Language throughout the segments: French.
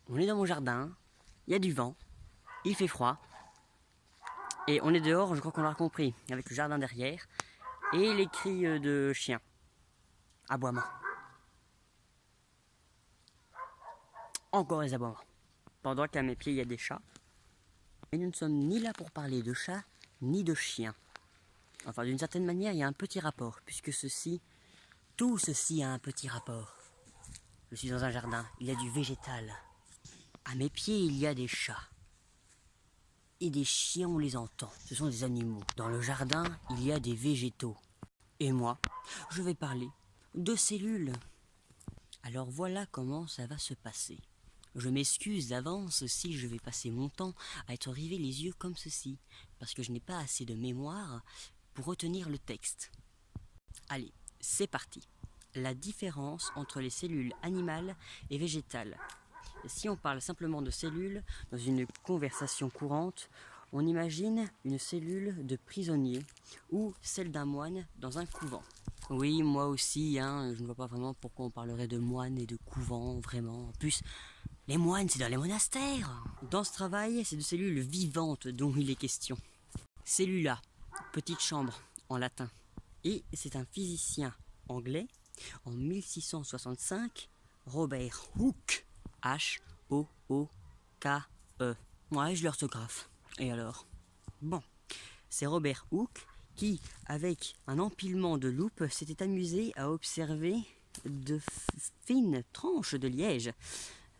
On est dans mon jardin, il y a du vent, il fait froid. Et on est dehors, je crois qu'on l'a compris, avec le jardin derrière. Et les cris de chiens. Aboiements. Encore les aboiements. Pendant qu'à mes pieds, il y a des chats. Et nous ne sommes ni là pour parler de chats, ni de chiens. Enfin, d'une certaine manière, il y a un petit rapport, puisque tout ceci a un petit rapport. Je suis dans un jardin, il y a du végétal. À mes pieds, il y a des chats. Et des chiens, on les entend. Ce sont des animaux. Dans le jardin, il y a des végétaux. Et moi, je vais parler de cellules. Alors voilà comment ça va se passer. Je m'excuse d'avance si je vais passer mon temps à être rivé les yeux comme ceci, parce que je n'ai pas assez de mémoire pour retenir le texte. Allez, c'est parti. La différence entre les cellules animales et végétales. Si on parle simplement de cellules, dans une conversation courante, on imagine une cellule de prisonnier ou celle d'un moine dans un couvent. Oui, moi aussi, je ne vois pas vraiment pourquoi on parlerait de moine et de couvent, vraiment. En plus, les moines, c'est dans les monastères. Dans ce travail, c'est de cellules vivantes dont il est question. Cellula, petite chambre en latin. Et c'est un physicien anglais, en 1665, Robert Hooke, H-O-O-K-E. Ouais, je l'orthographe. Et alors? Bon, c'est Robert Hooke qui, avec un empilement de loupes, s'était amusé à observer de fines tranches de liège,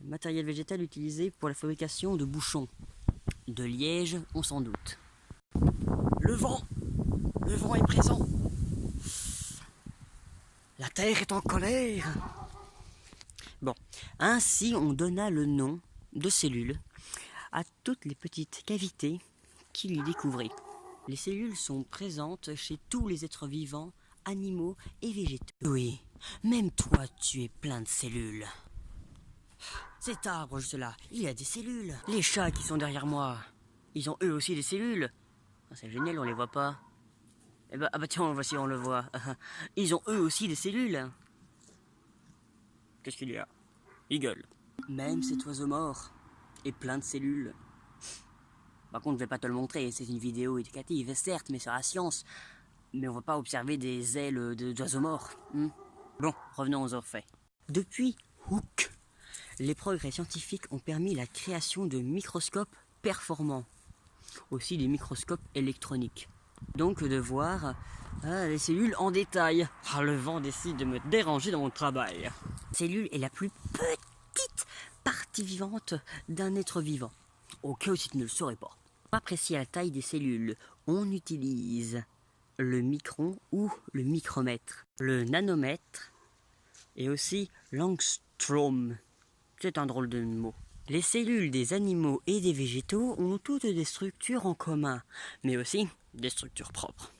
matériel végétal utilisé pour la fabrication de bouchons. De liège, on s'en doute. Le vent est présent. La terre est en colère. Bon, ainsi on donna le nom de cellules à toutes les petites cavités qu'il y découvrit. Les cellules sont présentes chez tous les êtres vivants, animaux et végétaux. Oui, même toi tu es plein de cellules. Cet arbre juste là, il a des cellules. Les chats qui sont derrière moi, ils ont eux aussi des cellules. C'est génial, on les voit pas. Ah bah tiens, voici, on le voit. Ils ont eux aussi des cellules. Qu'est-ce qu'il y a? Il gueule. Même cet oiseau mort est plein de cellules. Par contre, je vais pas te le montrer, c'est une vidéo éducative, certes, mais sur la science. Mais on va pas observer des ailes d'oiseaux morts. Bon, revenons aux faits. Depuis Hooke, les progrès scientifiques ont permis la création de microscopes performants. Aussi des microscopes électroniques. Donc de voir les cellules en détail. Le vent décide de me déranger dans mon travail. La cellule est la plus petite partie vivante d'un être vivant. Au cas où si tu ne le saurais pas. Pour apprécier la taille des cellules, on utilise le micron ou le micromètre, le nanomètre et aussi l'angstrom. C'est un drôle de mot. Les cellules des animaux et des végétaux ont toutes des structures en commun, mais aussi des structures propres.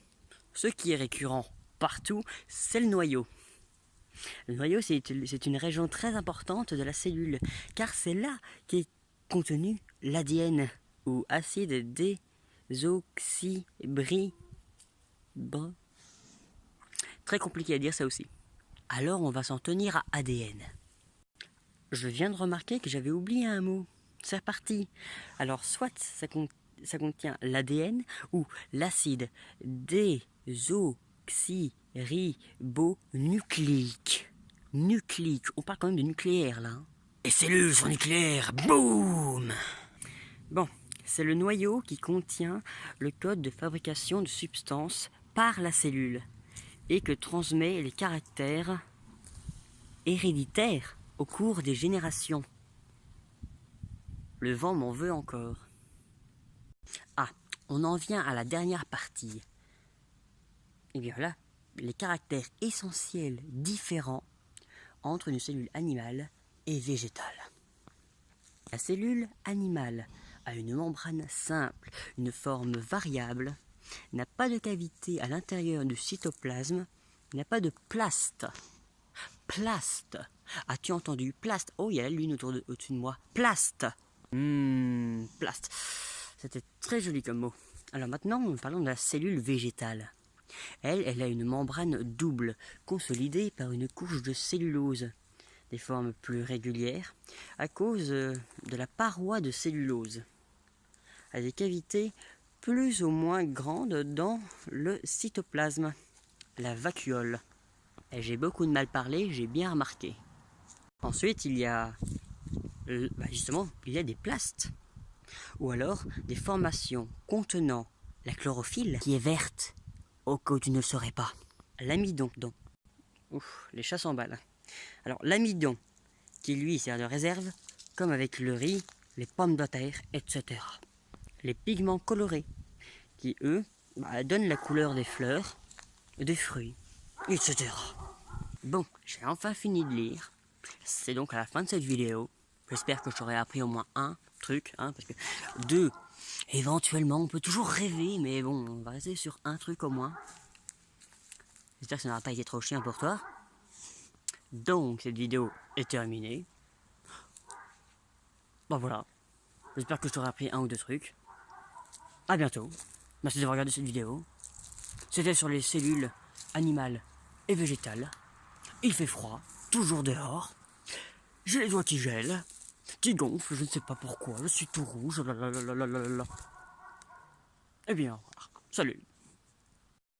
Ce qui est récurrent partout, c'est le noyau. Le noyau, c'est une région très importante de la cellule, car c'est là qu'est contenu l'ADN, ou acide désoxybri... Très compliqué à dire ça aussi. Alors on va s'en tenir à ADN. Je viens de remarquer que j'avais oublié un mot. C'est reparti. Alors soit ça contient l'ADN ou l'acide désoxyribonucléique. Nucléique. On parle quand même de nucléaire là. Les cellules sont nucléaires. Boum! Bon, c'est le noyau qui contient le code de fabrication de substances par la cellule et que transmet les caractères héréditaires au cours des générations. Le vent m'en veut encore. On en vient à la dernière partie. Et bien là, les caractères essentiels différents entre une cellule animale et végétale. La cellule animale a une membrane simple, une forme variable, n'a pas de cavité à l'intérieur du cytoplasme, n'a pas de plaste. Plaste. As-tu entendu? Plaste. Oh, il y a la lune au-dessus de moi. Plaste. Plaste. C'était très joli comme mot. Alors maintenant, nous parlons de la cellule végétale. Elle a une membrane double, consolidée par une couche de cellulose. des formes plus régulières à cause de la paroi de cellulose, à des cavités plus ou moins grandes dans le cytoplasme, la vacuole. Et j'ai beaucoup de mal parlé, j'ai bien remarqué. Ensuite, il y a justement, il y a des plastes, ou alors des formations contenant la chlorophylle qui est verte, au cas où tu ne le saurais pas. L'amidon, donc. Ouf, les chats s'emballent. Alors, l'amidon, qui lui sert de réserve, comme avec le riz, les pommes de terre, etc. Les pigments colorés, qui eux, donnent la couleur des fleurs, des fruits, etc. Bon, j'ai enfin fini de lire. C'est donc à la fin de cette vidéo. J'espère que je t'aurai appris au moins un truc, hein, parce que deux, éventuellement, on peut toujours rêver, mais bon, on va rester sur un truc au moins. J'espère que ça n'aura pas été trop chiant pour toi. Donc, cette vidéo est terminée. Bon voilà, j'espère que je t'aurai appris un ou deux trucs. A bientôt, merci d'avoir regardé cette vidéo. C'était sur les cellules animales et végétales. Il fait froid, toujours dehors. J'ai les doigts qui gèlent, qui gonflent, je ne sais pas pourquoi, je suis tout rouge, Eh bien, au revoir. Salut.